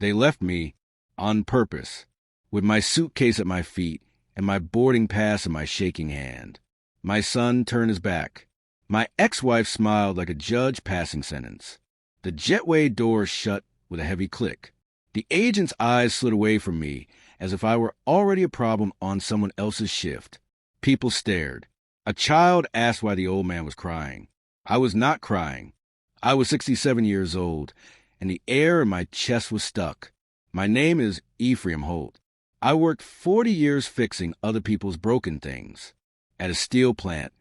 They left me, on purpose, with my suitcase at my feet and my boarding pass in my shaking hand. My son turned his back. My ex-wife smiled like a judge passing sentence. The jetway door shut with a heavy click. The agent's eyes slid away from me as if I were already a problem on someone else's shift. People stared. A child asked why the old man was crying. I was not crying. I was 67 years old, and the air in my chest was stuck. My name is Ephraim Holt. I worked 40 years fixing other people's broken things. At a steel plant,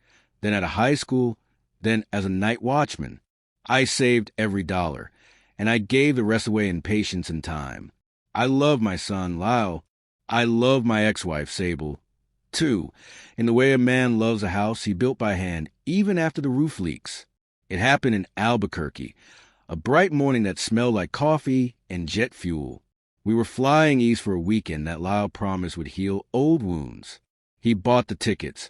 then at a high school, then as a night watchman. I saved every dollar, and I gave the rest away in patience and time. I love my son, Lyle. I love my ex-wife, Sable, too, in the way a man loves a house he built by hand, even after the roof leaks. It happened in Albuquerque, a bright morning that smelled like coffee and jet fuel. We were flying east for a weekend that Lyle promised would heal old wounds. He bought the tickets,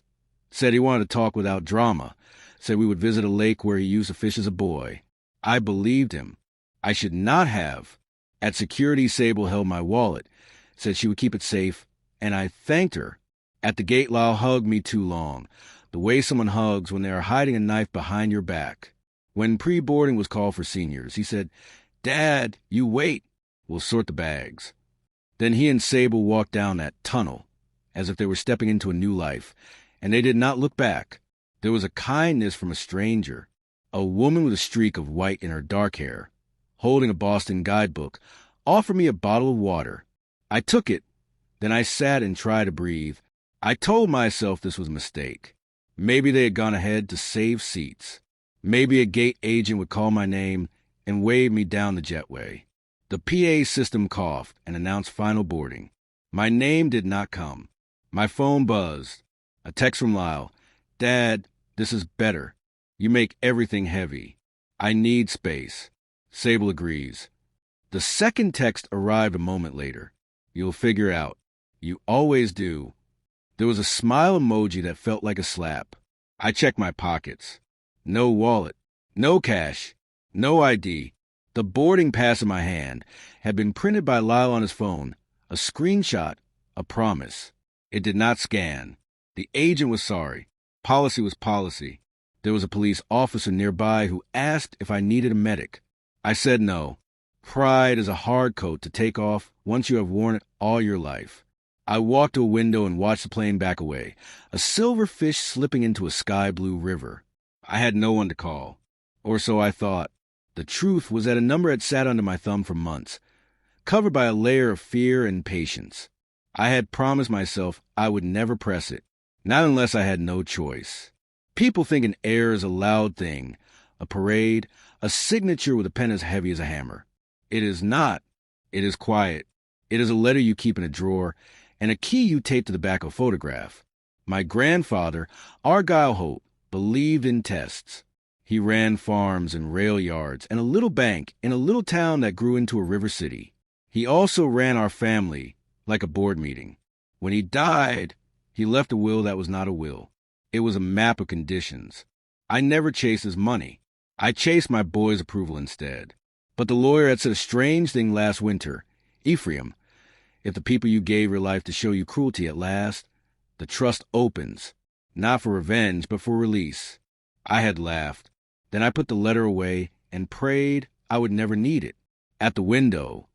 said he wanted to talk without drama, said we would visit a lake where he used to fish as a boy. I believed him. I should not have. At security, Sable held my wallet, said she would keep it safe, and I thanked her. At the gate, Lyle hugged me too long, the way someone hugs when they are hiding a knife behind your back. When pre-boarding was called for seniors, he said, "Dad, you wait. We'll sort the bags." Then he and Sable walked down that tunnel, as if they were stepping into a new life, and they did not look back. There was a kindness from a stranger, a woman with a streak of white in her dark hair, holding a Boston guidebook, offered me a bottle of water. I took it. Then I sat and tried to breathe. I told myself this was a mistake. Maybe they had gone ahead to save seats. Maybe a gate agent would call my name and wave me down the jetway. The PA system coughed and announced final boarding. My name did not come. My phone buzzed. A text from Lyle. "Dad, this is better. You make everything heavy. I need space." Sable agrees. The second text arrived a moment later. "You'll figure out. You always do." There was a smile emoji that felt like a slap. I checked my pockets. No wallet. No cash. No ID. The boarding pass in my hand had been printed by Lyle on his phone. A screenshot. A promise. It did not scan. The agent was sorry. Policy was policy. There was a police officer nearby who asked if I needed a medic. I said no. Pride is a hard coat to take off once you have worn it all your life. I walked to a window and watched the plane back away, a silver fish slipping into a sky-blue river. I had no one to call. Or so I thought. The truth was that a number had sat under my thumb for months, covered by a layer of fear and patience. I had promised myself I would never press it, not unless I had no choice. People think an air is a loud thing, a parade, a signature with a pen as heavy as a hammer. It is not. It is quiet. It is a letter you keep in a drawer and a key you tape to the back of a photograph. My grandfather, Argyle Holt, believed in tests. He ran farms and rail yards and a little bank in a little town that grew into a river city. He also ran our family like a board meeting. When he died, he left a will that was not a will. It was a map of conditions. I never chased his money. I chased my boy's approval instead. But the lawyer had said a strange thing last winter. "Ephraim, if the people you gave your life to show you cruelty at last, the trust opens, not for revenge, but for release." I had laughed. Then I put the letter away and prayed I would never need it. At the window,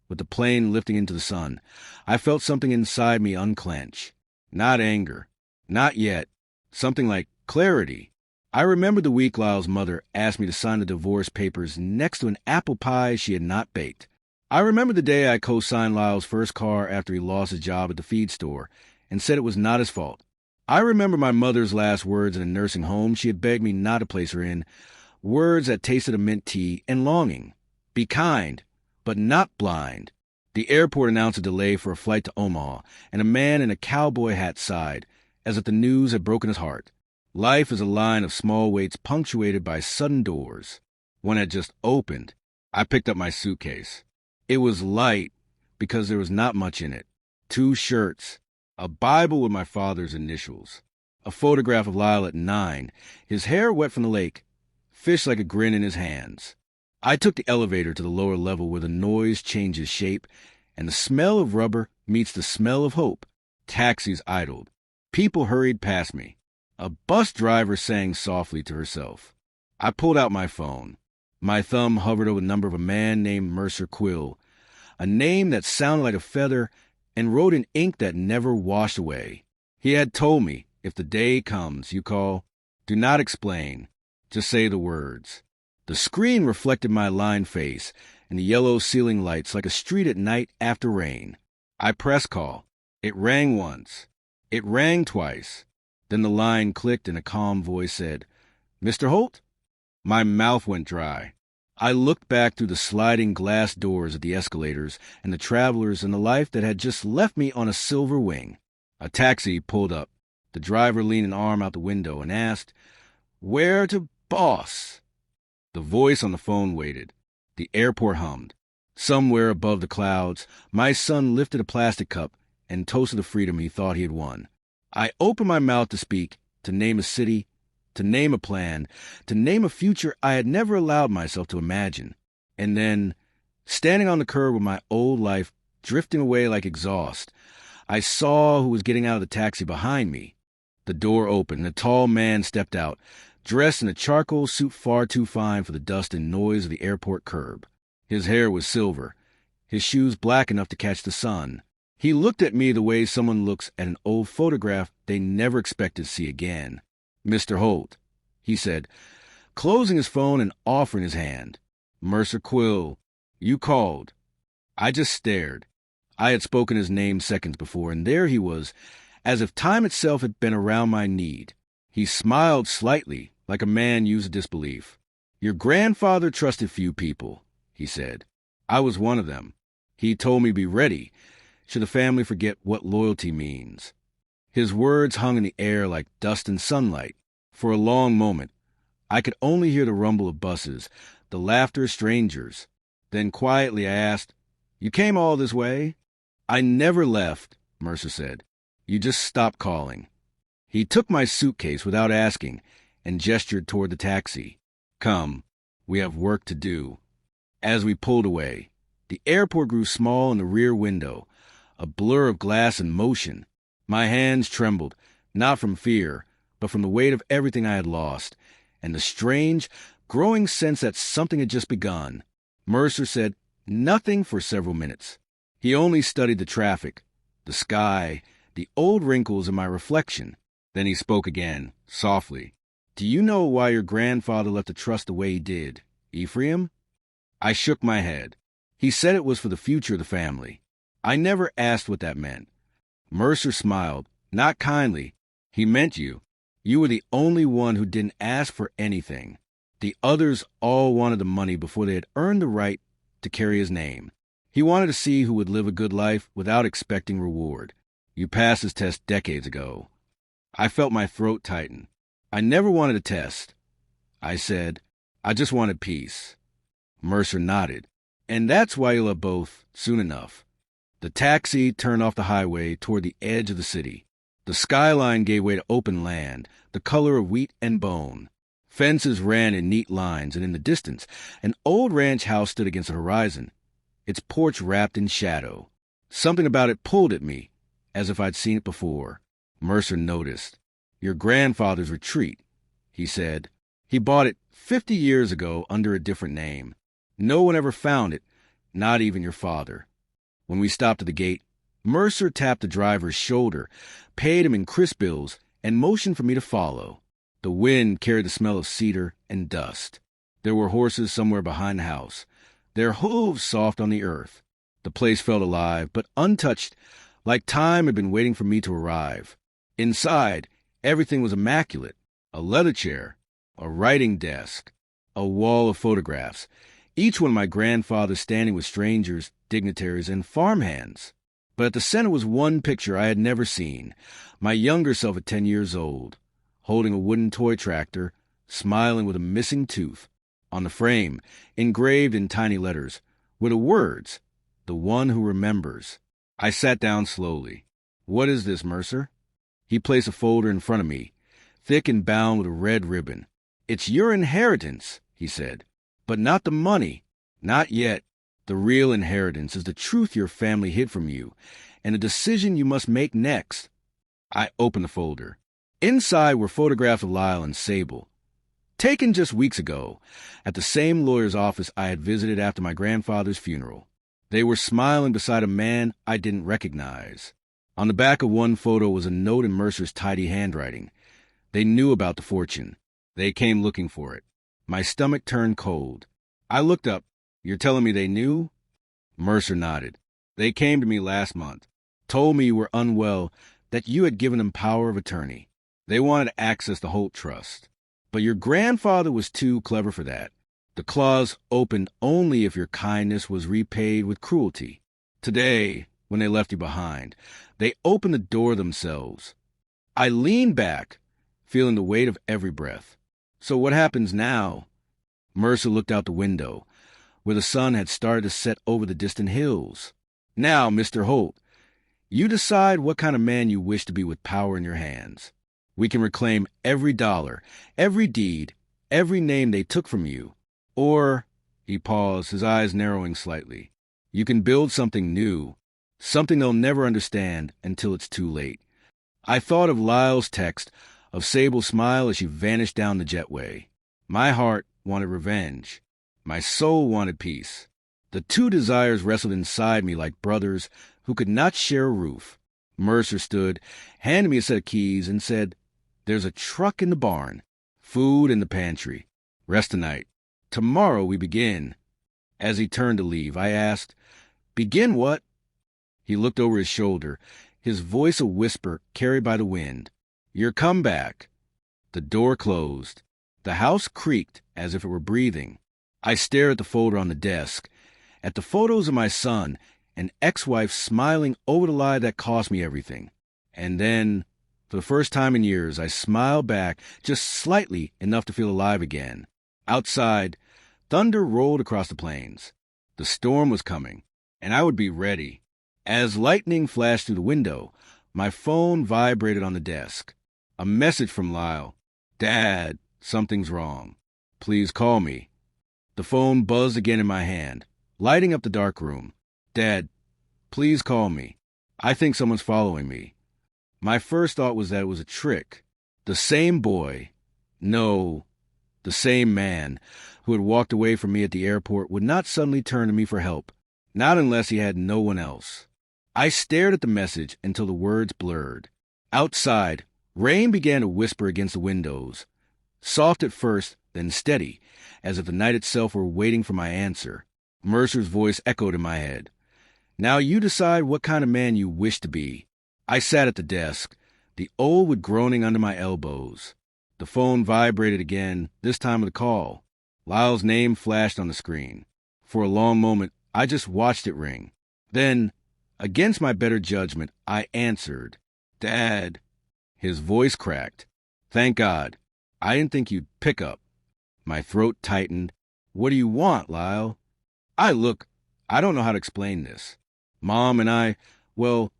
with the plane lifting into the sun, I felt something inside me unclench. Not anger. Not yet. Something like clarity. I remembered the week Lyle's mother asked me to sign the divorce papers next to an apple pie she had not baked. I remember the day I co-signed Lyle's first car after he lost his job at the feed store and said it was not his fault. I remember my mother's last words in a nursing home she had begged me not to place her in, words that tasted of mint tea and longing. Be kind, but not blind. The airport announced a delay for a flight to Omaha, and a man in a cowboy hat sighed, as if the news had broken his heart. Life is a line of small waits punctuated by sudden doors. One had just opened. I picked up my suitcase. It was light because there was not much in it. 2 shirts, a Bible with my father's initials, a photograph of Lyle at 9, his hair wet from the lake, fish like a grin in his hands. I took the elevator to the lower level where the noise changes shape and the smell of rubber meets the smell of hope. Taxis idled. People hurried past me. A bus driver sang softly to herself. I pulled out my phone. My thumb hovered over the number of a man named Mercer Quill, a name that sounded like a feather and wrote in ink that never washed away. He had told me, if the day comes you call, do not explain, just say the words. The screen reflected my lined face and the yellow ceiling lights like a street at night after rain. I pressed call. It rang once. It rang twice. Then the line clicked and a calm voice said, "Mr. Holt?" My mouth went dry. I looked back through the sliding glass doors at the escalators and the travelers and the life that had just left me on a silver wing. A taxi pulled up. The driver leaned an arm out the window and asked, "Where to, boss?" The voice on the phone waited. The airport hummed. Somewhere above the clouds, my son lifted a plastic cup and toasted the freedom he thought he had won. I opened my mouth to speak, to name a city, to name a plan, to name a future I had never allowed myself to imagine. And then, standing on the curb with my old life drifting away like exhaust, I saw who was getting out of the taxi behind me. The door opened and a tall man stepped out, dressed in a charcoal suit far too fine for the dust and noise of the airport curb. His hair was silver, his shoes black enough to catch the sun. He looked at me the way someone looks at an old photograph they never expected to see again. "Mr. Holt," he said, closing his phone and offering his hand. "Mercer Quill, you called." I just stared. I had spoken his name seconds before, and there he was, as if time itself had been around my need. He smiled slightly, like a man used to disbelief. "Your grandfather trusted few people," he said. "I was one of them. He told me to be ready, should the family forget what loyalty means." His words hung in the air like dust and sunlight. For a long moment, I could only hear the rumble of buses, the laughter of strangers. Then quietly I asked, "You came all this way?" "I never left," Mercer said. "You just stopped calling." He took my suitcase without asking and gestured toward the taxi. "Come, we have work to do." As we pulled away, the airport grew small in the rear window, a blur of glass and motion. My hands trembled, not from fear, but from the weight of everything I had lost, and the strange, growing sense that something had just begun. Mercer said nothing for several minutes. He only studied the traffic, the sky, the old wrinkles in my reflection. Then he spoke again, softly. "Do you know why your grandfather left the trust the way he did, Ephraim?" I shook my head. He said it was for the future of the family. I never asked what that meant. Mercer smiled, not kindly. "He meant you. You were the only one who didn't ask for anything. The others all wanted the money before they had earned the right to carry his name. He wanted to see who would live a good life without expecting reward. You passed his test decades ago." I felt my throat tighten. "I never wanted a test," I said. "I just wanted peace." Mercer nodded. "And that's why you'll have both soon enough." The taxi turned off the highway toward the edge of the city. The skyline gave way to open land, the color of wheat and bone. Fences ran in neat lines, and in the distance, an old ranch house stood against the horizon, its porch wrapped in shadow. Something about it pulled at me, as if I'd seen it before. Mercer noticed. "Your grandfather's retreat," he said. "He bought it 50 years ago under a different name. No one ever found it, not even your father." When we stopped at the gate, Mercer tapped the driver's shoulder, paid him in crisp bills, and motioned for me to follow. The wind carried the smell of cedar and dust. There were horses somewhere behind the house, their hooves soft on the earth. The place felt alive, but untouched, like time had been waiting for me to arrive. Inside, everything was immaculate. A leather chair, a writing desk, a wall of photographs, each one of my grandfather standing with strangers, dignitaries, and farmhands. But at the center was one picture I had never seen, my younger self at 10 years old, holding a wooden toy tractor, smiling with a missing tooth. On the frame, engraved in tiny letters, were the words, "The one who remembers." I sat down slowly. "What is this, Mercer?" He placed a folder in front of me, thick and bound with a red ribbon. "It's your inheritance," he said. But not the money. Not yet. The real inheritance is the truth your family hid from you, and the decision you must make next. I opened the folder. Inside were photographs of Lyle and Sable, taken just weeks ago, at the same lawyer's office I had visited after my grandfather's funeral. They were smiling beside a man I didn't recognize. On the back of one photo was a note in Mercer's tidy handwriting. They knew about the fortune. They came looking for it. My stomach turned cold. I looked up. You're telling me they knew? Mercer nodded. They came to me last month, told me you were unwell, that you had given them power of attorney. They wanted to access the Holt Trust. But your grandfather was too clever for that. The clause opened only if your kindness was repaid with cruelty. Today, when they left you behind, they opened the door themselves. I leaned back, feeling the weight of every breath. So what happens now? Mercer looked out the window, where the sun had started to set over the distant hills. Now, Mr. Holt, you decide what kind of man you wish to be with power in your hands. We can reclaim every dollar, every deed, every name they took from you. Or, he paused, his eyes narrowing slightly, you can build something new, something they'll never understand until it's too late. I thought of Lyle's text, of Sable's smile as she vanished down the jetway. My heart wanted revenge. My soul wanted peace. The two desires wrestled inside me like brothers who could not share a roof. Mercer stood, handed me a set of keys, and said, "There's a truck in the barn, food in the pantry. Rest tonight. Tomorrow we begin." As he turned to leave, I asked, "Begin what?" He looked over his shoulder, his voice a whisper carried by the wind. "Your comeback." The door closed. The house creaked as if it were breathing. I stared at the folder on the desk, at the photos of my son and ex-wife smiling over the lie that cost me everything. And then, for the first time in years, I smiled back just slightly enough to feel alive again. Outside, thunder rolled across the plains. The storm was coming, and I would be ready. As lightning flashed through the window, my phone vibrated on the desk. A message from Lyle. "Dad, something's wrong. Please call me." The phone buzzed again in my hand, lighting up the dark room. "Dad, please call me. I think someone's following me." My first thought was that it was a trick. The same boy, no, the same man who had walked away from me at the airport would not suddenly turn to me for help, not unless he had no one else. I stared at the message until the words blurred. Outside, rain began to whisper against the windows, soft at first, then steady, as if the night itself were waiting for my answer. Mercer's voice echoed in my head. "Now you decide what kind of man you wish to be." I sat at the desk, the old wood groaning under my elbows. The phone vibrated again, this time with a call. Lyle's name flashed on the screen. For a long moment, I just watched it ring. Then, against my better judgment, I answered. "Dad." His voice cracked. "Thank God. I didn't think you'd pick up." My throat tightened. "What do you want, Lyle?" I don't know how to explain this. Mom and I, well,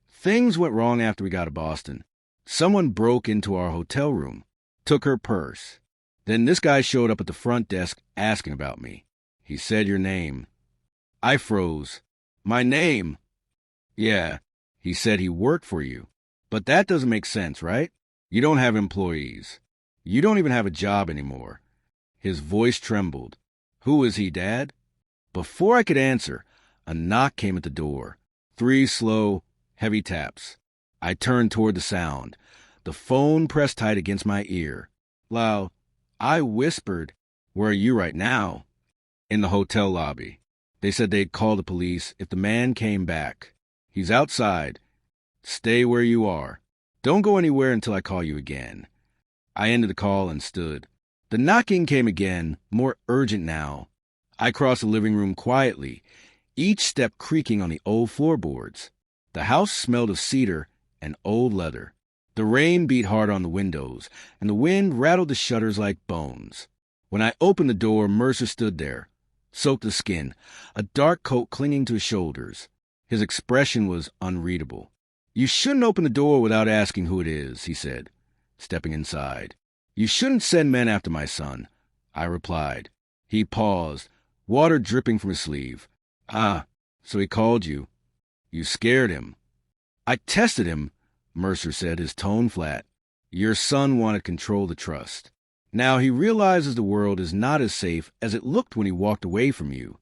things went wrong after we got to Boston. Someone broke into our hotel room, took her purse. Then this guy showed up at the front desk asking about me. He said your name. I froze. "My name?" "Yeah." He said he worked for you. "But that doesn't make sense, right? You don't have employees. You don't even have a job anymore." His voice trembled. "Who is he, Dad?" Before I could answer, a knock came at the door. 3 slow, heavy taps. I turned toward the sound. The phone pressed tight against my ear. "Lyle," I whispered, "where are you right now?" "In the hotel lobby. They said they'd call the police if the man came back. He's outside. Stay where you are. Don't go anywhere until I call you again." I ended the call and stood. The knocking came again, more urgent now. I crossed the living room quietly, each step creaking on the old floorboards. The house smelled of cedar and old leather. The rain beat hard on the windows, and the wind rattled the shutters like bones. When I opened the door, Mercer stood there, soaked to the skin, a dark coat clinging to his shoulders. His expression was unreadable. "You shouldn't open the door without asking who it is," he said, stepping inside. "You shouldn't send men after my son," I replied. He paused, water dripping from his sleeve. Ah, so he called you. You scared him. I tested him, Mercer said, his tone flat. Your son wanted control of the trust. Now he realizes the world is not as safe as it looked when he walked away from you.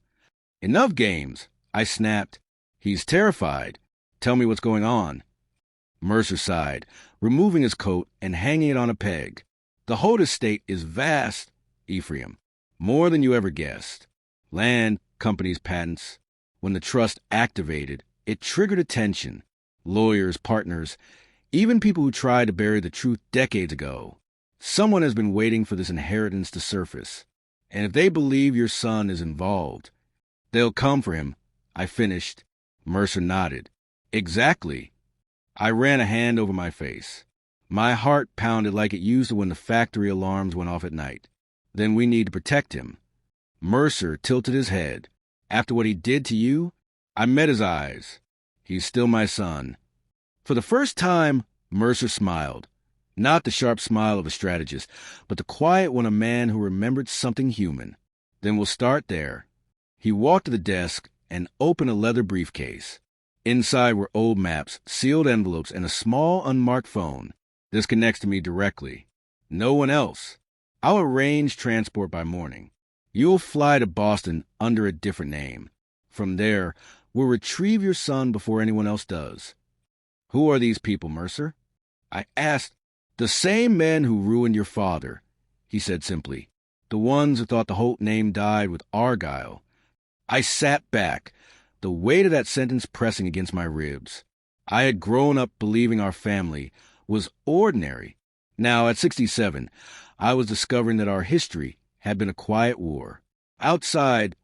Enough games, I snapped. He's terrified. Tell me what's going on. Mercer sighed, removing his coat and hanging it on a peg. The Holt estate is vast, Ephraim. More than you ever guessed. Land, companies, patents. When the trust activated, it triggered attention. Lawyers, partners, even people who tried to bury the truth decades ago. Someone has been waiting for this inheritance to surface. And if they believe your son is involved, they'll come for him, I finished. Mercer nodded. Exactly. I ran a hand over my face. My heart pounded like it used to when the factory alarms went off at night. Then we need to protect him. Mercer tilted his head. After what he did to you, I met his eyes. He's still my son. For the first time, Mercer smiled. Not the sharp smile of a strategist, but the quiet one of a man who remembered something human. Then we'll start there. He walked to the desk and opened a leather briefcase. Inside were old maps, sealed envelopes, and a small unmarked phone. This connects to me directly. No one else. I'll arrange transport by morning. You'll fly to Boston under a different name. From there, we'll retrieve your son before anyone else does. Who are these people, Mercer? I asked. The same men who ruined your father, he said simply. The ones who thought the Holt name died with Argyle. I sat back, the weight of that sentence pressing against my ribs. I had grown up believing our family was ordinary. Now, at 67, I was discovering that our history had been a quiet war. Outside,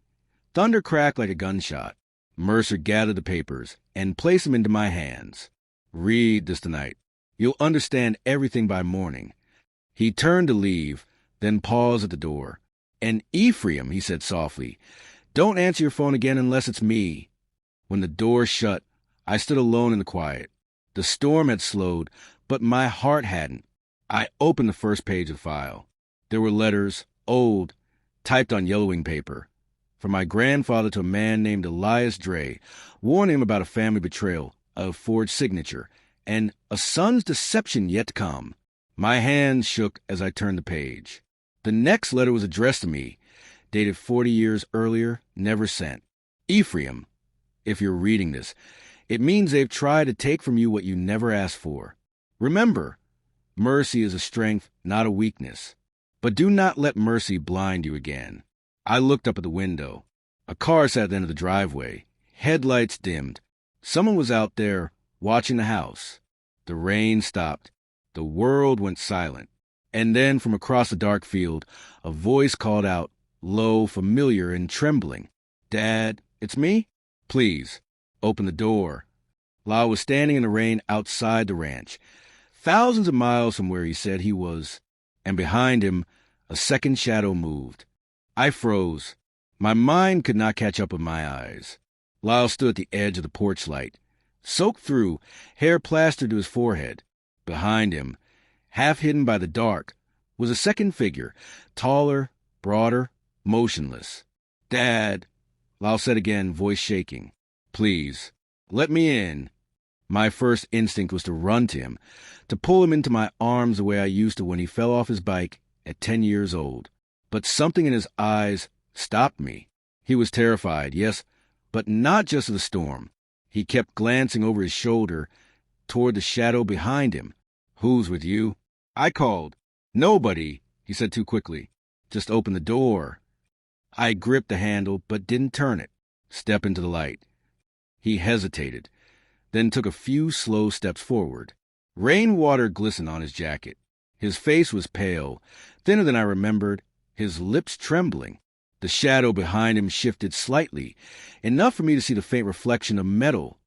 thunder cracked like a gunshot. Mercer gathered the papers and placed them into my hands. Read this tonight. You'll understand everything by morning. He turned to leave, then paused at the door. And Ephraim, he said softly, don't answer your phone again unless it's me. When the door shut, I stood alone in the quiet. The storm had slowed, but my heart hadn't. I opened the first page of the file. There were letters, old, typed on yellowing paper. From my grandfather to a man named Elias Dre, warning him about a family betrayal, a forged signature, and a son's deception yet to come. My hands shook as I turned the page. The next letter was addressed to me, dated 40 years earlier, never sent. Ephraim, if you're reading this, it means they've tried to take from you what you never asked for. Remember, mercy is a strength, not a weakness. But do not let mercy blind you again. I looked up at the window. A car sat at the end of the driveway, headlights dimmed. Someone was out there, watching the house. The rain stopped. The world went silent. And then from across the dark field, a voice called out, low, familiar, and trembling. Dad, it's me? Please, open the door. Lyle was standing in the rain outside the ranch, thousands of miles from where he said he was, and behind him, a second shadow moved. I froze. My mind could not catch up with my eyes. Lyle stood at the edge of the porch light, soaked through, hair plastered to his forehead. Behind him, half hidden by the dark, was a second figure, taller, broader, motionless. Dad, Lyle said again, voice shaking. Please, let me in. My first instinct was to run to him, to pull him into my arms the way I used to when he fell off his bike at 10 years old. But something in his eyes stopped me. He was terrified, yes, but not just of the storm. He kept glancing over his shoulder toward the shadow behind him. Who's with you? I called. Nobody, he said too quickly. Just open the door. I gripped the handle but didn't turn it. Step into the light. He hesitated, then took a few slow steps forward. Rainwater glistened on his jacket. His face was pale, thinner than I remembered, his lips trembling. The shadow behind him shifted slightly, enough for me to see the faint reflection of metal,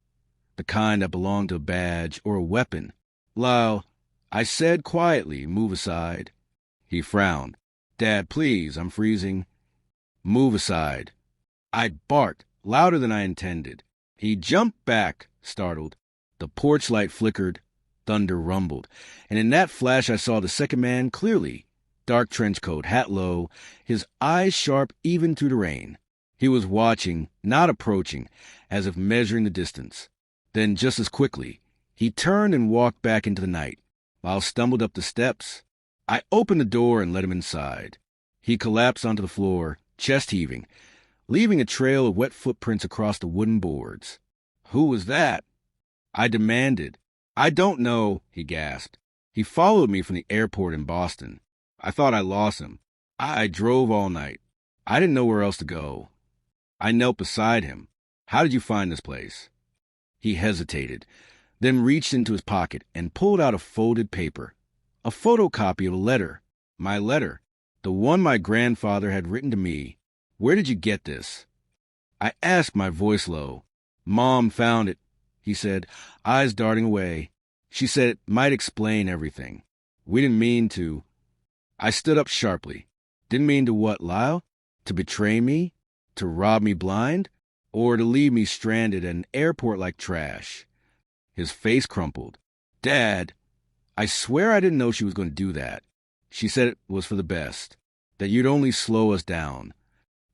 the kind that belonged to a badge or a weapon. Lyle, I said quietly, move aside. He frowned. Dad, please, I'm freezing. Move aside. I barked, louder than I intended. He jumped back, startled. The porch light flickered, thunder rumbled, and in that flash I saw the second man clearly. dark trench coat, hat low, his eyes sharp even through the rain. He was watching, not approaching, as if measuring the distance. Then, just as quickly, he turned and walked back into the night. Lyle stumbled up the steps. I opened the door and let him inside. He collapsed onto the floor, chest heaving, leaving a trail of wet footprints across the wooden boards. "Who was that?" I demanded. "I don't know," he gasped. "He followed me from the airport in Boston. I thought I lost him. I drove all night. I didn't know where else to go." I knelt beside him. "How did you find this place?" He hesitated, then reached into his pocket and pulled out a folded paper, a photocopy of a letter, my letter, the one my grandfather had written to me. "Where did you get this?" I asked, my voice low. "Mom found it," he said, eyes darting away. "She said it might explain everything. We didn't mean to." I stood up sharply. "Didn't mean to what, Lyle? To betray me? To rob me blind? Or to leave me stranded at an airport like trash?" His face crumpled. "Dad, I swear I didn't know she was going to do that. She said it was for the best, that you'd only slow us down."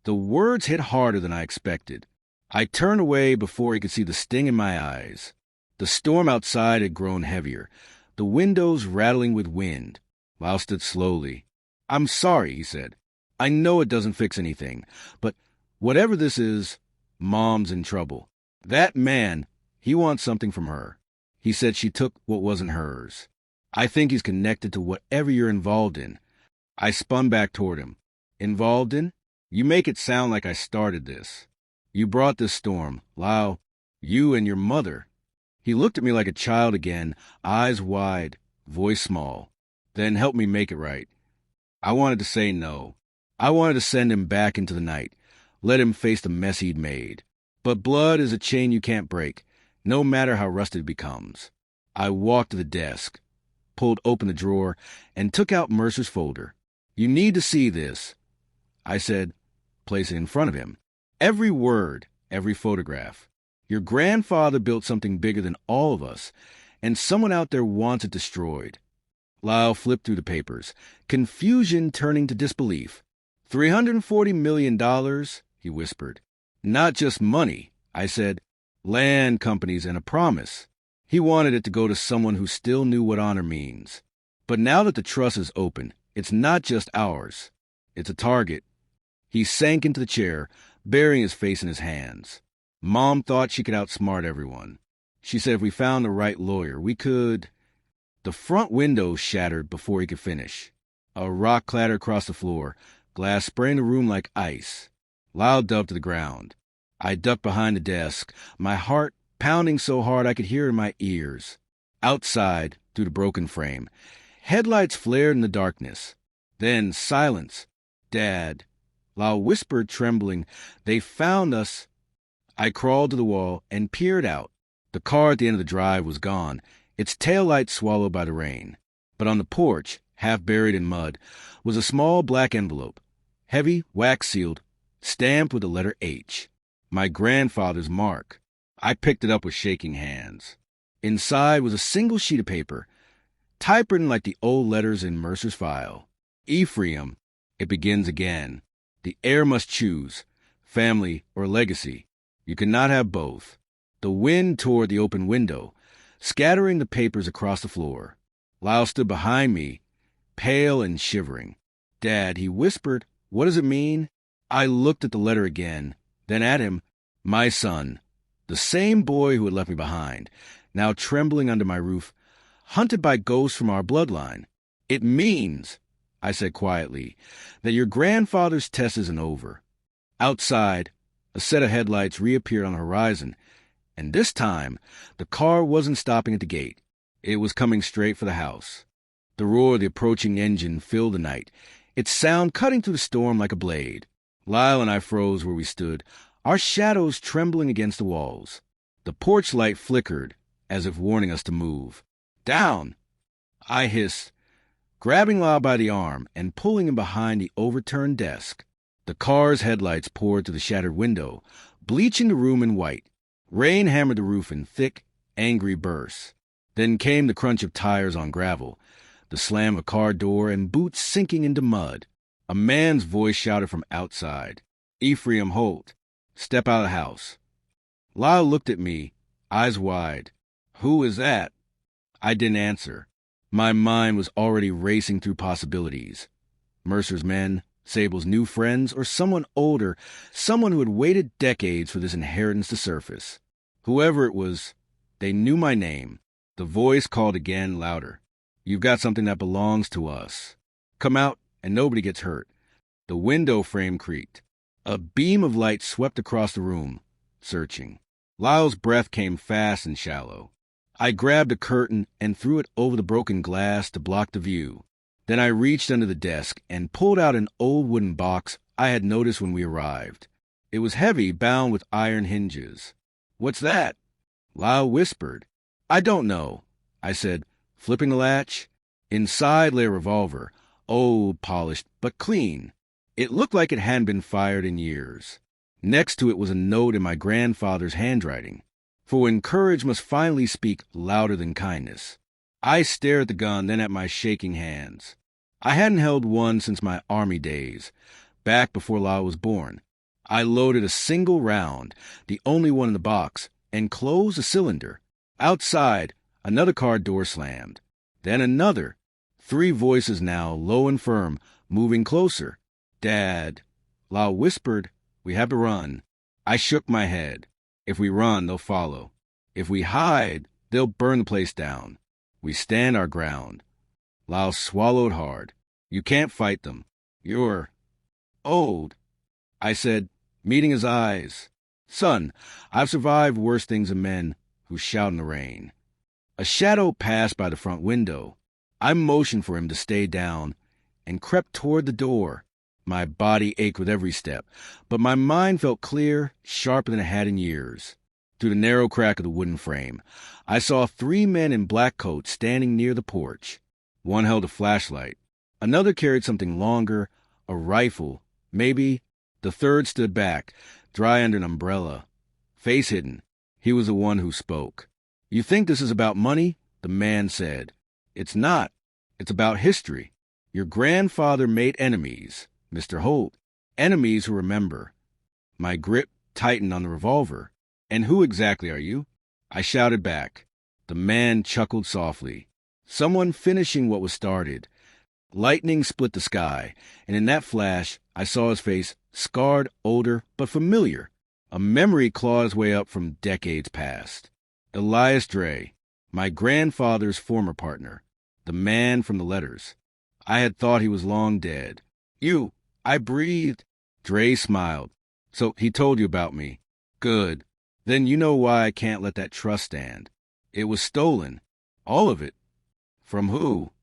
The words hit harder than I expected. I turned away before he could see the sting in my eyes. The storm outside had grown heavier, the windows rattling with wind. Lyle stood slowly. "I'm sorry," he said. "I know it doesn't fix anything, but whatever this is, Mom's in trouble. That man, he wants something from her. He said she took what wasn't hers. I think he's connected to whatever you're involved in." I spun back toward him. "Involved in? You make it sound like I started this. You brought this storm, Lyle. You and your mother." He looked at me like a child again, eyes wide, voice small. "Then help me make it right." I wanted to say no. I wanted to send him back into the night, let him face the mess he'd made. But blood is a chain you can't break, no matter how rusted it becomes. I walked to the desk, pulled open the drawer, and took out Mercer's folder. "You need to see this," I said, placing it in front of him. "Every word, every photograph. Your grandfather built something bigger than all of us, and someone out there wants it destroyed." Lyle flipped through the papers, confusion turning to disbelief. $340 million, he whispered. "Not just money," I said. "Land companies and a promise." He wanted it to go to someone who still knew what honor means. But now that the trust is open, it's not just ours. It's a target. He sank into the chair, burying his face in his hands. "Mom thought she could outsmart everyone. She said if we found the right lawyer, we could—" The front window shattered before he could finish. A rock clattered across the floor, glass spraying the room like ice. Lyle dove to the ground. I ducked behind the desk, my heart pounding so hard I could hear it in my ears. Outside, through the broken frame, headlights flared in the darkness. Then silence. "Dad," Lyle whispered, trembling, "they found us." I crawled to the wall and peered out. The car at the end of the drive was gone, its taillight swallowed by the rain. But on the porch, half buried in mud, was a small black envelope, heavy, wax-sealed, stamped with the letter H, my grandfather's mark. I picked it up with shaking hands. Inside was a single sheet of paper, typewritten like the old letters in Mercer's file. "Ephraim, it begins again. The heir must choose, family or legacy. You cannot have both." The wind tore at the open window, scattering the papers across the floor. Lyle stood behind me, pale and shivering. "Dad," he whispered, "what does it mean?" I looked at the letter again, then at him. My son, the same boy who had left me behind, now trembling under my roof, hunted by ghosts from our bloodline. "It means," I said quietly, "that your grandfather's test isn't over." Outside, a set of headlights reappeared on the horizon, and this time, the car wasn't stopping at the gate. It was coming straight for the house. The roar of the approaching engine filled the night, its sound cutting through the storm like a blade. Lyle and I froze where we stood, our shadows trembling against the walls. The porch light flickered, as if warning us to move. "Down!" I hissed, grabbing Lyle by the arm and pulling him behind the overturned desk. The car's headlights poured through the shattered window, bleaching the room in white. Rain hammered the roof in thick, angry bursts. Then came the crunch of tires on gravel, the slam of a car door, and boots sinking into mud. A man's voice shouted from outside, "Ephraim Holt, step out of the house." Lyle looked at me, eyes wide. "Who is that?" I didn't answer. My mind was already racing through possibilities. Mercer's men, Sable's new friends, or someone older, someone who had waited decades for this inheritance to surface. Whoever it was, they knew my name. The voice called again, louder. "You've got something that belongs to us. Come out, and nobody gets hurt." The window frame creaked. A beam of light swept across the room, searching. Lyle's breath came fast and shallow. I grabbed a curtain and threw it over the broken glass to block the view. Then I reached under the desk and pulled out an old wooden box I had noticed when we arrived. It was heavy, bound with iron hinges. "What's that?" Lyle whispered. "I don't know," I said, flipping the latch. Inside lay a revolver, old, polished, but clean. It looked like it hadn't been fired in years. Next to it was a note in my grandfather's handwriting. For when courage must finally speak louder than kindness. I stared at the gun, then at my shaking hands. I hadn't held one since my army days, back before Lyle was born. I loaded a single round, the only one in the box, and closed the cylinder. Outside, another car door slammed. Then another. 3 voices now, low and firm, moving closer. "Dad," Lyle whispered, "we have to run." I shook my head. If we run, they'll follow. If we hide, they'll burn the place down. We stand our ground. Lyle swallowed hard. "You can't fight them. You're old," I said, meeting his eyes. "Son, I've survived worse things than men who shout in the rain." A shadow passed by the front window. I motioned for him to stay down and crept toward the door. My body ached with every step, but my mind felt clear, sharper than it had in years. Through the narrow crack of the wooden frame, I saw 3 men in black coats standing near the porch. One held a flashlight. Another carried something longer, a rifle, maybe. The third stood back, dry under an umbrella, face hidden. He was the one who spoke. "You think this is about money?" the man said. "It's not. It's about history. Your grandfather made enemies, Mr. Holt, enemies who remember." My grip tightened on the revolver. "And who exactly are you?" I shouted back. The man chuckled softly. Someone finishing what was started. Lightning split the sky, and in that flash, I saw his face, scarred, older, but familiar. A memory clawed its way up from decades past. Elias Dre, my grandfather's former partner, the man from the letters. I had thought he was long dead. "You," I breathed. Dre smiled. "So he told you about me. Good. Then you know why I can't let that trust stand. It was stolen. All of it." "From who?"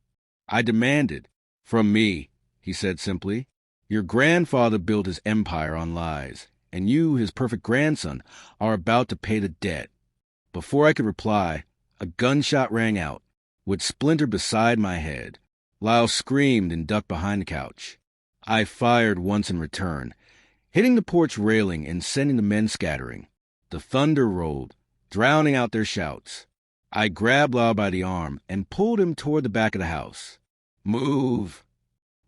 I demanded. "From me," he said simply. "Your grandfather built his empire on lies, and you, his perfect grandson, are about to pay the debt." Before I could reply, a gunshot rang out, which splintered beside my head. Lyle screamed and ducked behind the couch. I fired once in return, hitting the porch railing and sending the men scattering. The thunder rolled, drowning out their shouts. I grabbed Lyle by the arm and pulled him toward the back of the house. "Move!"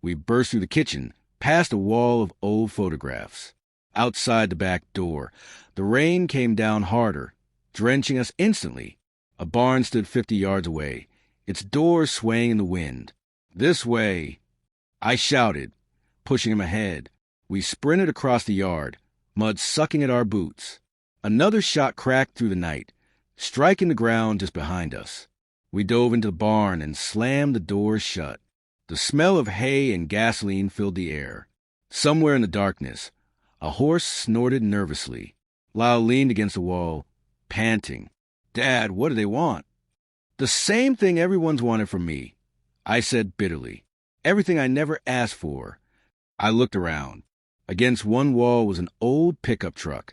We burst through the kitchen, past a wall of old photographs. Outside the back door, the rain came down harder, drenching us instantly. A barn stood 50 yards away, its doors swaying in the wind. "This way!" I shouted, pushing him ahead. We sprinted across the yard, mud sucking at our boots. Another shot cracked through the night, striking the ground just behind us. We dove into the barn and slammed the doors shut. The smell of hay and gasoline filled the air. Somewhere in the darkness, a horse snorted nervously. Lyle leaned against the wall, panting. "Dad, what do they want?" "The same thing everyone's wanted from me," I said bitterly. "Everything I never asked for." I looked around. Against one wall was an old pickup truck,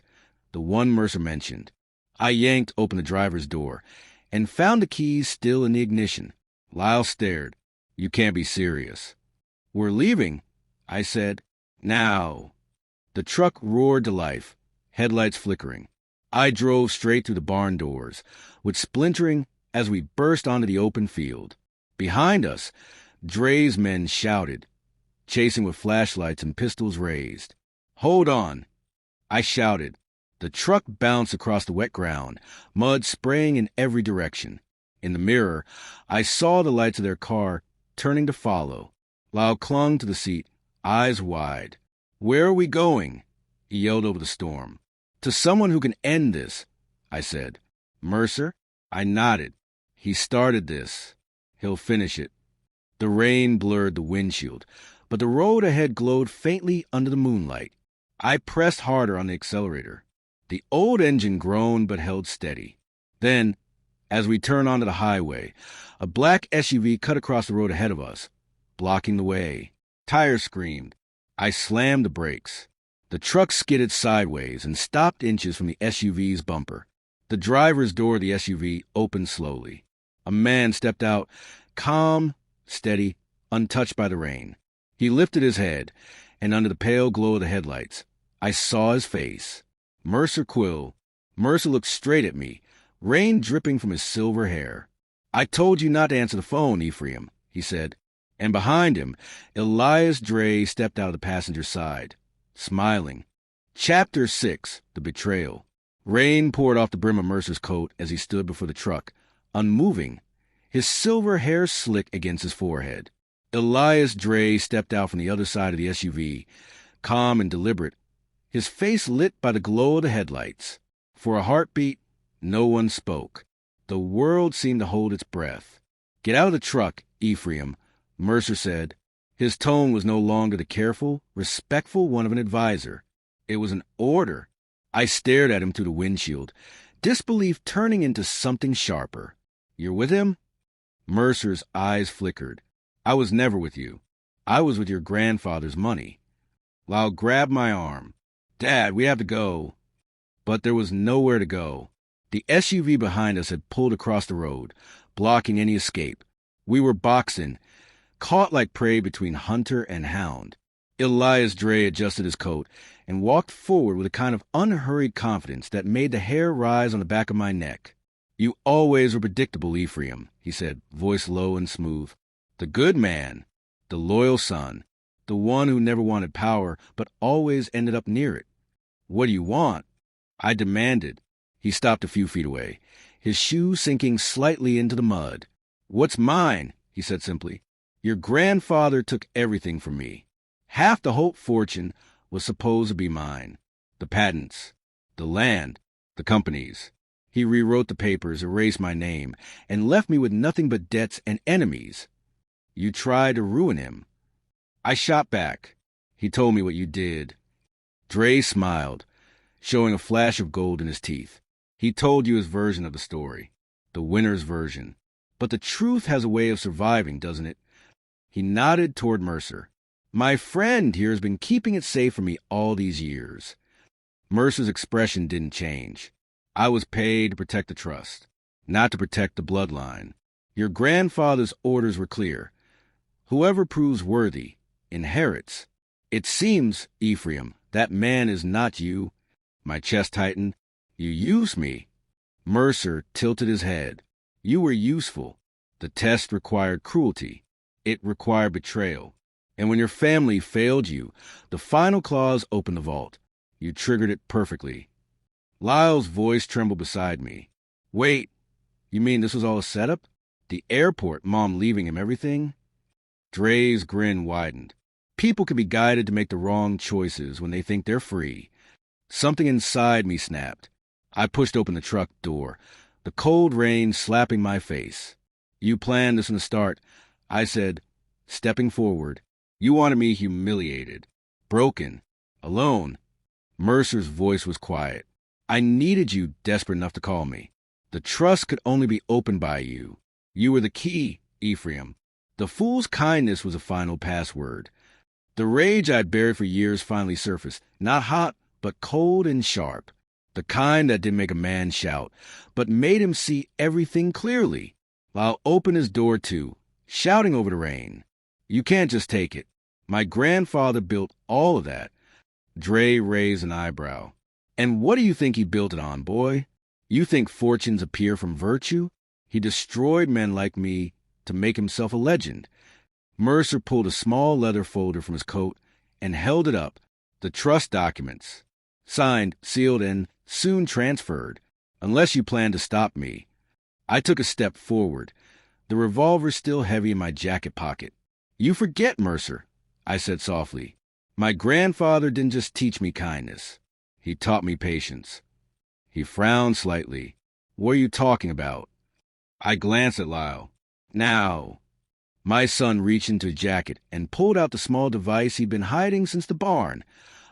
the one Mercer mentioned. I yanked open the driver's door and found the keys still in the ignition. Lyle stared. "You can't be serious." "We're leaving," I said. "Now." The truck roared to life, headlights flickering. I drove straight through the barn doors, with splintering as we burst onto the open field. Behind us, Dre's men shouted, chasing with flashlights and pistols raised. "Hold on!" I shouted. The truck bounced across the wet ground, mud spraying in every direction. In the mirror, I saw the lights of their car turning to follow. Lyle clung to the seat, eyes wide. "Where are we going?" he yelled over the storm. "To someone who can end this," I said. "Mercer?" I nodded. "He started this. He'll finish it." The rain blurred the windshield, but the road ahead glowed faintly under the moonlight. I pressed harder on the accelerator. The old engine groaned but held steady. Then, as we turned onto the highway, a black SUV cut across the road ahead of us, blocking the way. Tires screamed. I slammed the brakes. The truck skidded sideways and stopped inches from the SUV's bumper. The driver's door of the SUV opened slowly. A man stepped out, calm, steady, untouched by the rain. He lifted his head, and under the pale glow of the headlights, I saw his face. Mercer Quill. Mercer looked straight at me, rain dripping from his silver hair. "I told you not to answer the phone, Ephraim," he said. And behind him, Elias Dre stepped out of the passenger side, smiling. Chapter 6, The Betrayal. Rain poured off the brim of Mercer's coat as he stood before the truck, unmoving, his silver hair slick against his forehead. Elias Dre stepped out from the other side of the SUV, calm and deliberate, his face lit by the glow of the headlights. For a heartbeat, no one spoke. The world seemed to hold its breath. "Get out of the truck, Ephraim," Mercer said. His tone was no longer the careful, respectful one of an advisor. It was an order. I stared at him through the windshield, disbelief turning into something sharper. "You're with him?" Mercer's eyes flickered. "I was never with you. I was with your grandfather's money." Lyle grabbed my arm. "Dad, we have to go." But there was nowhere to go. The SUV behind us had pulled across the road, blocking any escape. We were boxing, caught like prey between hunter and hound. Elias Dre adjusted his coat and walked forward with a kind of unhurried confidence that made the hair rise on the back of my neck. "You always were predictable, Ephraim," he said, voice low and smooth. "The good man, the loyal son, the one who never wanted power but always ended up near it. What do you want?" I demanded. He stopped a few feet away, his shoe sinking slightly into the mud. "What's mine?" he said simply. "Your grandfather took everything from me. Half the Hope fortune was supposed to be mine. The patents, the land, the companies. He rewrote the papers, erased my name, and left me with nothing but debts and enemies. You tried to ruin him." I shot back. "He told me what you did." Dre smiled, showing a flash of gold in his teeth. "He told you his version of the story, the winner's version. But the truth has a way of surviving, doesn't it?" He nodded toward Mercer. "My friend here has been keeping it safe from me all these years." Mercer's expression didn't change. "I was paid to protect the trust, not to protect the bloodline. Your grandfather's orders were clear. Whoever proves worthy inherits. It seems, Ephraim, that man is not you." My chest tightened. "You used me." Mercer tilted his head. "You were useful. The test required cruelty. It required betrayal. And when your family failed you, the final clause opened the vault. You triggered it perfectly." Lyle's voice trembled beside me. "Wait, you mean this was all a setup? The airport, Mom leaving him everything?" Dre's grin widened. "People can be guided to make the wrong choices when they think they're free." Something inside me snapped. I pushed open the truck door, the cold rain slapping my face. "You planned this from the start," I said, stepping forward. "You wanted me humiliated, broken, alone." Mercer's voice was quiet. "I needed you desperate enough to call me. The trust could only be opened by you. You were the key, Ephraim. The fool's kindness was a final password." The rage I'd buried for years finally surfaced, not hot, but cold and sharp. The kind that didn't make a man shout, but made him see everything clearly. Lyle opened his door too, shouting over the rain. "You can't just take it. My grandfather built all of that." Dre raised an eyebrow. "And what do you think he built it on, boy? You think fortunes appear from virtue? He destroyed men like me to make himself a legend. Mercer pulled a small leather folder from his coat and held it up. The trust documents. Signed, sealed, and soon transferred. Unless you plan to stop me. I took a step forward, the revolver still heavy in my jacket pocket. You forget, Mercer, I said softly. My grandfather didn't just teach me kindness. He taught me patience. He frowned slightly. What are you talking about? I glanced at Lyle. Now. My son reached into his jacket and pulled out the small device he'd been hiding since the barn.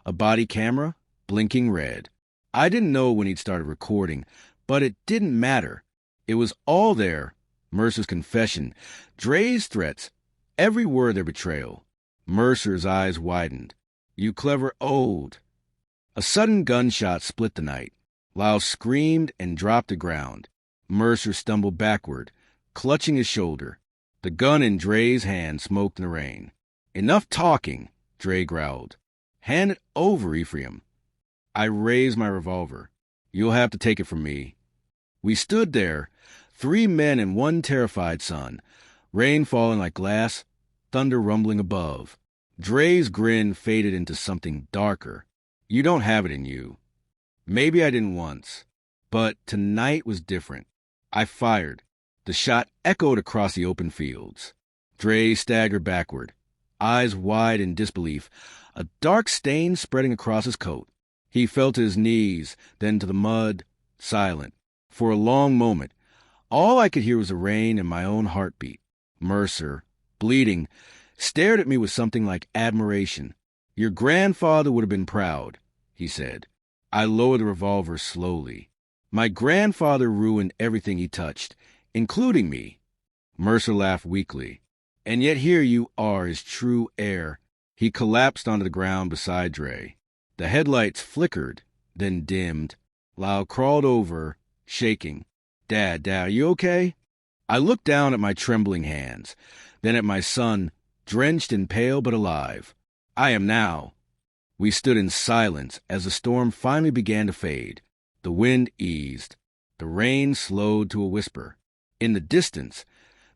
A body camera, blinking red. I didn't know when he'd started recording, but it didn't matter. It was all there. Mercer's confession, Dre's threats, every word their betrayal. Mercer's eyes widened. You clever old. A sudden gunshot split the night. Lyle screamed and dropped to ground. Mercer stumbled backward, clutching his shoulder. The gun in Dre's hand smoked in the rain. Enough talking, Dre growled. Hand it over, Ephraim. I raised my revolver. You'll have to take it from me. We stood there, 3 men and 1 terrified son, rain falling like glass, thunder rumbling above. Dre's grin faded into something darker. You don't have it in you. Maybe I didn't once, but tonight was different. I fired. The shot echoed across the open fields. Dre staggered backward, eyes wide in disbelief, a dark stain spreading across his coat. He fell to his knees, then to the mud, silent. For a long moment, all I could hear was the rain and my own heartbeat. Mercer, bleeding, stared at me with something like admiration. Your grandfather would have been proud, he said. I lowered the revolver slowly. My grandfather ruined everything he touched, including me. Mercer laughed weakly. And yet here you are, his true heir. He collapsed onto the ground beside Dre. The headlights flickered, then dimmed. Lyle crawled over, shaking. Dad, are you okay? I looked down at my trembling hands, then at my son, drenched and pale but alive. I am now. We stood in silence as the storm finally began to fade. The wind eased. The rain slowed to a whisper. In the distance,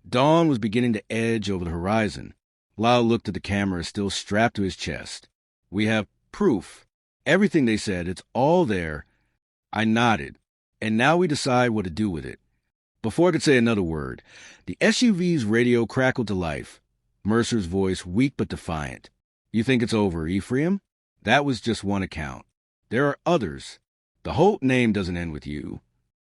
dawn was beginning to edge over the horizon. Lyle looked at the camera still strapped to his chest. We have proof. Everything they said, it's all there. I nodded. And now we decide what to do with it. Before I could say another word, the SUV's radio crackled to life. Mercer's voice weak but defiant. You think it's over, Ephraim? That was just one account. There are others. The Holt name doesn't end with you.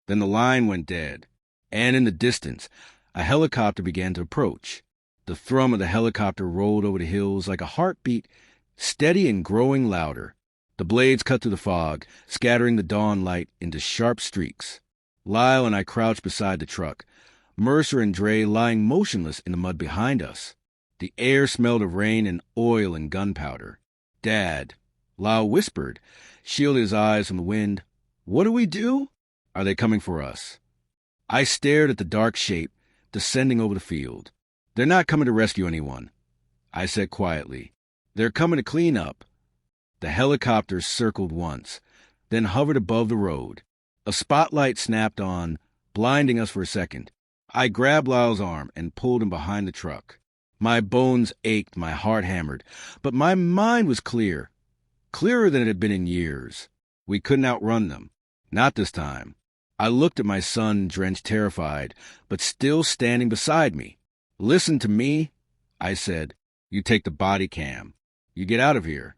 Then the line went dead. And in the distance, a helicopter began to approach. The thrum of the helicopter rolled over the hills like a heartbeat, steady and growing louder. The blades cut through the fog, scattering the dawn light into sharp streaks. Lyle and I crouched beside the truck, Mercer and Dre lying motionless in the mud behind us. The air smelled of rain and oil and gunpowder. Dad, Lyle whispered, shielding his eyes from the wind. What do we do? Are they coming for us? I stared at the dark shape descending over the field. They're not coming to rescue anyone, I said quietly. They're coming to clean up. The helicopter circled once, then hovered above the road. A spotlight snapped on, blinding us for a second. I grabbed Lyle's arm and pulled him behind the truck. My bones ached, my heart hammered, but my mind was clear. Clearer than it had been in years. We couldn't outrun them. Not this time. I looked at my son, drenched, terrified, but still standing beside me. Listen to me, I said. You take the body cam. You get out of here.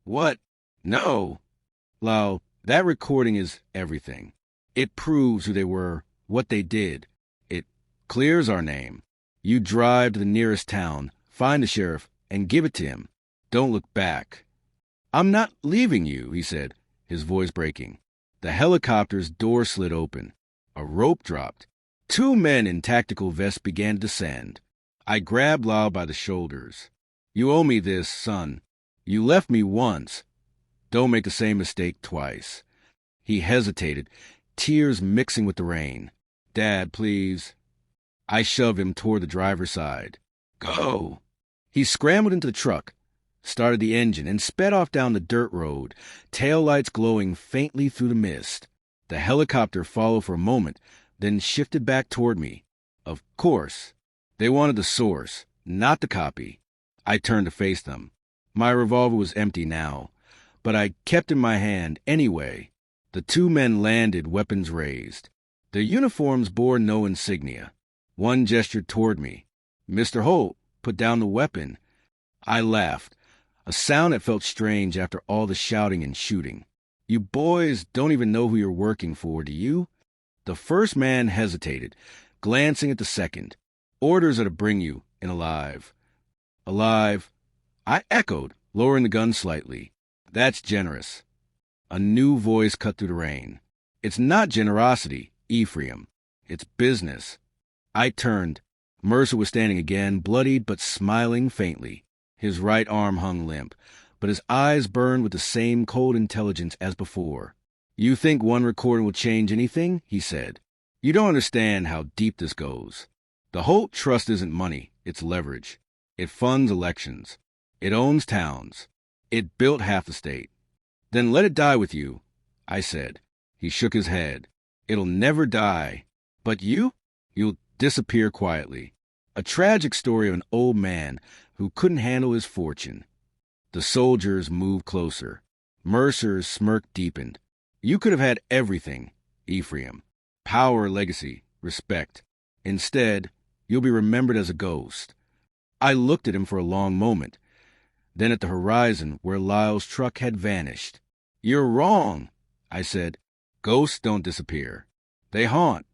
What? No. Lyle, that recording is everything. It proves who they were, what they did. It clears our name. You drive to the nearest town, find the sheriff, and give it to him. Don't look back. I'm not leaving you, he said, his voice breaking. The helicopter's door slid open. A rope dropped. 2 men in tactical vests began to descend. I grabbed Lyle by the shoulders. You owe me this, son. You left me once. Don't make the same mistake twice. He hesitated, tears mixing with the rain. Dad, please. I shoved him toward the driver's side. Go. He scrambled into the truck, started the engine, and sped off down the dirt road, taillights glowing faintly through the mist. The helicopter followed for a moment, then shifted back toward me. Of course. They wanted the source, not the copy. I turned to face them. My revolver was empty now, but I kept in my hand anyway. The two men landed, weapons raised. Their uniforms bore no insignia. One gestured toward me. "Mr. Holt, put down the weapon." I laughed, a sound that felt strange after all the shouting and shooting. "You boys don't even know who you're working for, do you?" The first man hesitated, glancing at the second. "Orders are to bring you in alive." "Alive?" I echoed, lowering the gun slightly. "That's generous." A new voice cut through the rain. "It's not generosity, Ephraim. It's business." I turned. Mercer was standing again, bloodied but smiling faintly. His right arm hung limp, but his eyes burned with the same cold intelligence as before. "You think one recording will change anything?" he said. "You don't understand how deep this goes. The Holt Trust isn't money, it's leverage. It funds elections. It owns towns. It built half the state." "Then let it die with you," I said. He shook his head. "It'll never die. But you? You'll disappear quietly. A tragic story of an old man who couldn't handle his fortune." The soldiers moved closer. Mercer's smirk deepened. "You could have had everything, Ephraim. Power, legacy, respect. Instead, you'll be remembered as a ghost." I looked at him for a long moment, then at the horizon where Lyle's truck had vanished. "You're wrong," I said. "Ghosts don't disappear. They haunt."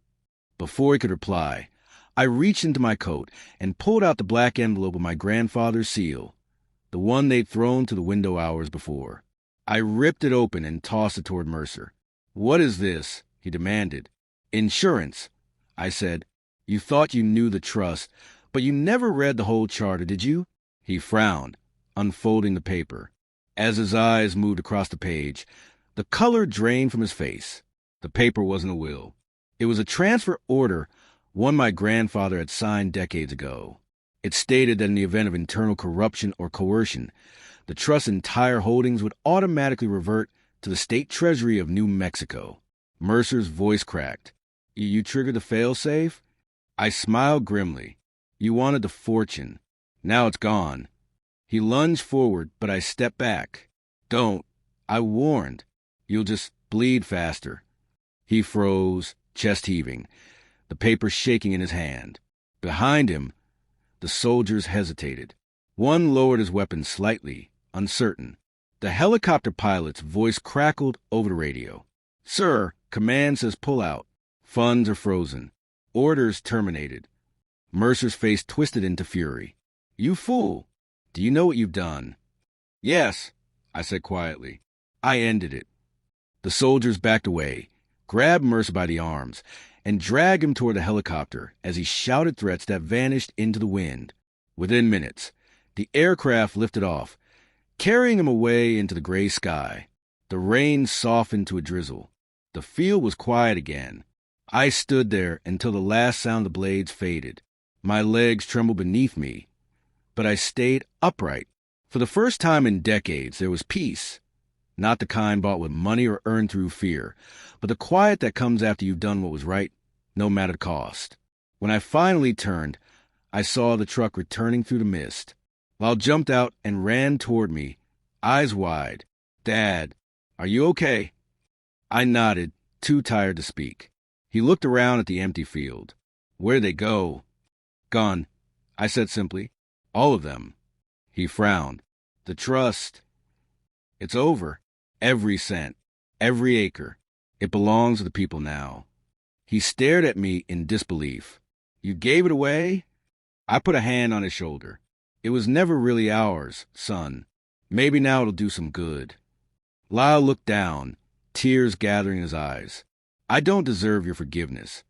Before he could reply, I reached into my coat and pulled out the black envelope with my grandfather's seal, the one they'd thrown to the window hours before. I ripped it open and tossed it toward Mercer. "What is this?" he demanded. "Insurance," I said. "You thought you knew the trust, but you never read the whole charter, did you?" He frowned, unfolding the paper. As his eyes moved across the page, the color drained from his face. The paper wasn't a will. It was a transfer order, one my grandfather had signed decades ago. It stated that in the event of internal corruption or coercion, the trust's entire holdings would automatically revert to the state treasury of New Mexico. Mercer's voice cracked. You triggered the fail-safe?" I smiled grimly. "You wanted the fortune. Now it's gone." He lunged forward, but I stepped back. "Don't," I warned. "You'll just bleed faster." He froze, chest heaving, the paper shaking in his hand. Behind him, the soldiers hesitated. One lowered his weapon slightly, uncertain. The helicopter pilot's voice crackled over the radio. "Sir, command says pull out. Funds are frozen. Orders terminated." Mercer's face twisted into fury. "You fool! Do you know what you've done?" "Yes," I said quietly. "I ended it." The soldiers backed away, grabbed Mercer by the arms, and dragged him toward the helicopter as he shouted threats that vanished into the wind. Within minutes, the aircraft lifted off, carrying him away into the gray sky. The rain softened to a drizzle. The field was quiet again. I stood there until the last sound of the blades faded. My legs trembled beneath me, but I stayed upright. For the first time in decades, there was peace. Not the kind bought with money or earned through fear, but the quiet that comes after you've done what was right, no matter the cost. When I finally turned, I saw the truck returning through the mist. Lyle jumped out and ran toward me, eyes wide. "Dad, are you okay?" I nodded, too tired to speak. He looked around at the empty field. "Where'd they go?" "Gone," I said simply. "All of them." He frowned. "The trust. It's over. Every cent. Every acre. It belongs to the people now." He stared at me in disbelief. "You gave it away?" I put a hand on his shoulder. "It was never really ours, son. Maybe now it'll do some good." Lyle looked down, tears gathering in his eyes. "I don't deserve your forgiveness."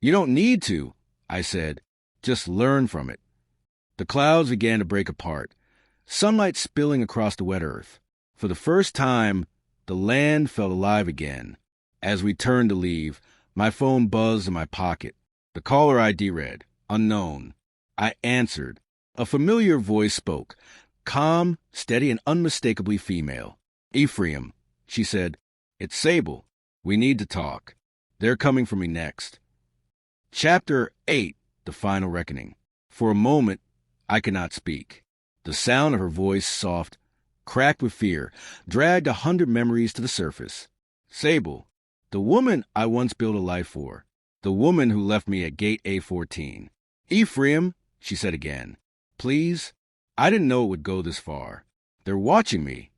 "You don't need to," I said. "Just learn from it." The clouds began to break apart, sunlight spilling across the wet earth. For the first time, the land felt alive again. As we turned to leave, my phone buzzed in my pocket. The caller ID read, "Unknown." I answered. A familiar voice spoke, calm, steady, and unmistakably female. "Ephraim," she said. "It's Sable. We need to talk. They're coming for me next." Chapter 8, The Final Reckoning. For a moment, I could not speak. The sound of her voice, soft, cracked with fear, dragged 100 memories to the surface. Sable, the woman I once built a life for, the woman who left me at gate A14. Ephraim, she said again, please, I didn't know it would go this far. They're watching me.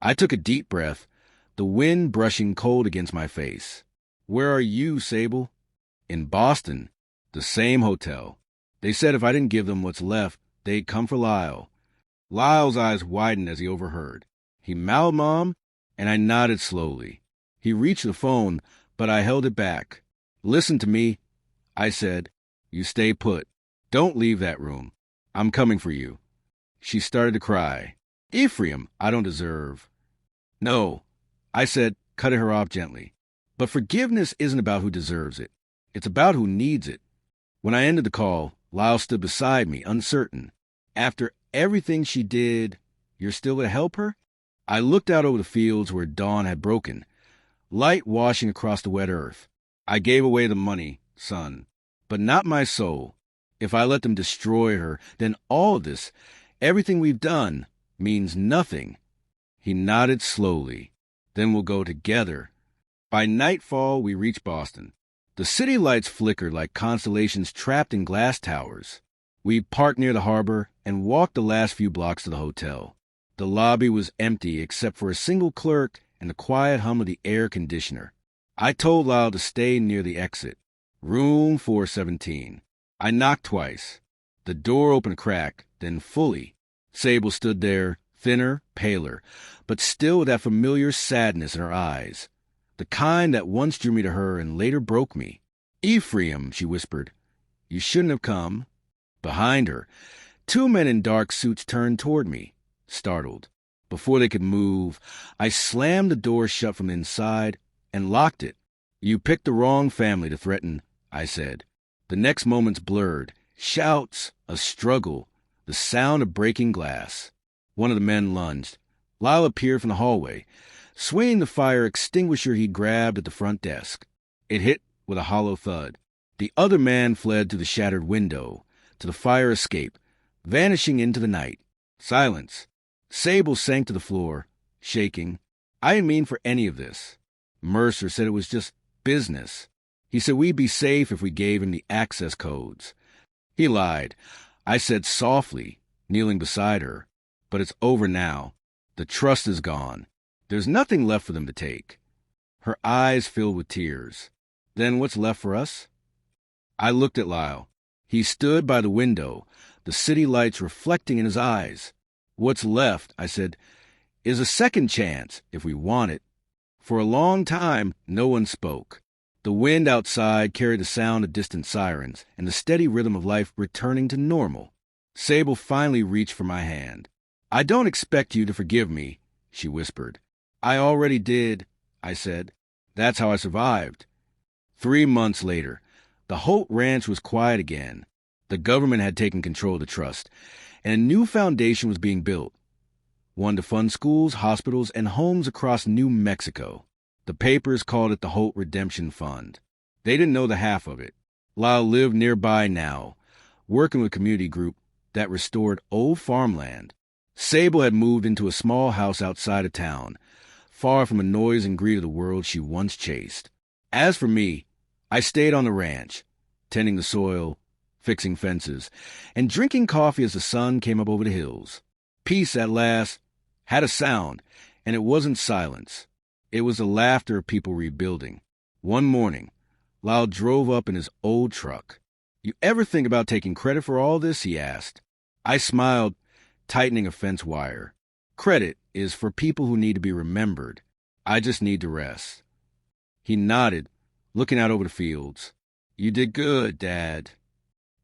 I took a deep breath, the wind brushing cold against my face. Where are you, Sable? In Boston, the same hotel. They said if I didn't give them what's left, they'd come for Lyle. Lyle's eyes widened as he overheard. He mouthed Mom, and I nodded slowly. He reached the phone, but I held it back. Listen to me, I said. You stay put. Don't leave that room. I'm coming for you. She started to cry. Ephraim, I don't deserve. No, I said, cutting her off gently. But forgiveness isn't about who deserves it. It's about who needs it. When I ended the call, Lyle stood beside me, uncertain. After everything she did, you're still going to help her? I looked out over the fields where dawn had broken, light washing across the wet earth. I gave away the money, son, but not my soul. If I let them destroy her, then all of this, everything we've done, means nothing. He nodded slowly. Then we'll go together. By nightfall, we reached Boston. The city lights flickered like constellations trapped in glass towers. We parked near the harbor and walked the last few blocks to the hotel. The lobby was empty except for a single clerk and the quiet hum of the air conditioner. I told Lyle to stay near the exit. Room 417. I knocked twice. The door opened a crack, then fully. Sable stood there, thinner, paler, but still with that familiar sadness in her eyes. The kind that once drew me to her and later broke me. Ephraim, she whispered, you shouldn't have come. Behind her, 2 men in dark suits turned toward me, startled. Before they could move, I slammed the door shut from inside and locked it. You picked the wrong family to threaten, I said. The next moments blurred. Shouts, a struggle, the sound of breaking glass. One of the men lunged. Lyle appeared from the hallway, swinging the fire extinguisher he'd grabbed at the front desk. It hit with a hollow thud. The other man fled to the shattered window, to the fire escape, vanishing into the night. Silence. Sable sank to the floor, shaking. I didn't mean for any of this. Mercer said it was just business. He said we'd be safe if we gave him the access codes. He lied. I said softly, kneeling beside her, but it's over now. The trust is gone. There's nothing left for them to take. Her eyes filled with tears. Then what's left for us? I looked at Lyle. He stood by the window, the city lights reflecting in his eyes. What's left, I said, is a second chance, if we want it. For a long time, no one spoke. The wind outside carried the sound of distant sirens and the steady rhythm of life returning to normal. Sable finally reached for my hand. I don't expect you to forgive me, she whispered. I already did, I said. That's how I survived. 3 months later, the Holt Ranch was quiet again. The government had taken control of the trust, and a new foundation was being built. One to fund schools, hospitals, and homes across New Mexico. The papers called it the Holt Redemption Fund. They didn't know the half of it. Lyle lived nearby now, working with a community group that restored old farmland. Sable had moved into a small house outside of town, far from the noise and greed of the world she once chased. As for me, I stayed on the ranch, tending the soil, fixing fences, and drinking coffee as the sun came up over the hills. Peace, at last, had a sound, and it wasn't silence. It was the laughter of people rebuilding. One morning, Lyle drove up in his old truck. You ever think about taking credit for all this? He asked. I smiled, tightening a fence wire. Credit is for people who need to be remembered. I just need to rest. He nodded, looking out over the fields. You did good, Dad.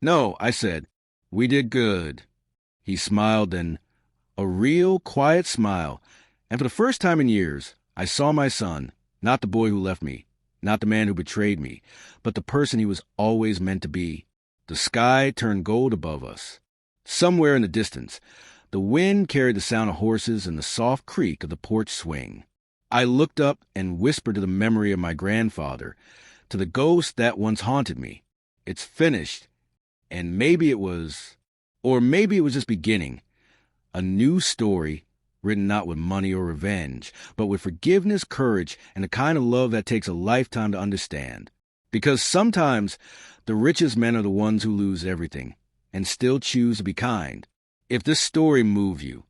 No, I said. We did good. He smiled then, a real, quiet smile, and for the first time in years, I saw my son, not the boy who left me, not the man who betrayed me, but the person he was always meant to be. The sky turned gold above us. Somewhere in the distance, the wind carried the sound of horses and the soft creak of the porch swing. I looked up and whispered to the memory of my grandfather, to the ghost that once haunted me. It's finished, And maybe it was just beginning. A new story written not with money or revenge, but with forgiveness, courage, and the kind of love that takes a lifetime to understand. Because sometimes the richest men are the ones who lose everything and still choose to be kind. If this story moved you,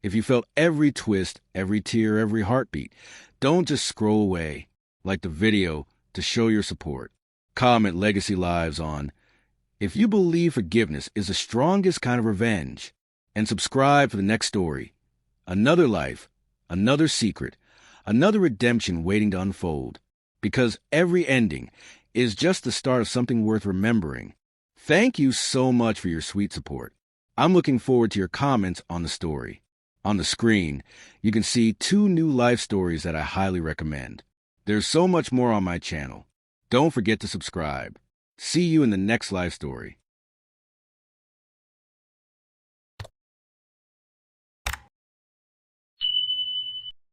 if you felt every twist, every tear, every heartbeat, don't just scroll away, like the video, to show your support. Comment Legacy Lives on if you believe forgiveness is the strongest kind of revenge, and subscribe for the next story. Another life, another secret, another redemption waiting to unfold. Because every ending is just the start of something worth remembering. Thank you so much for your sweet support. I'm looking forward to your comments on the story. On the screen, you can see 2 new life stories that I highly recommend. There's so much more on my channel. Don't forget to subscribe. See you in the next life story.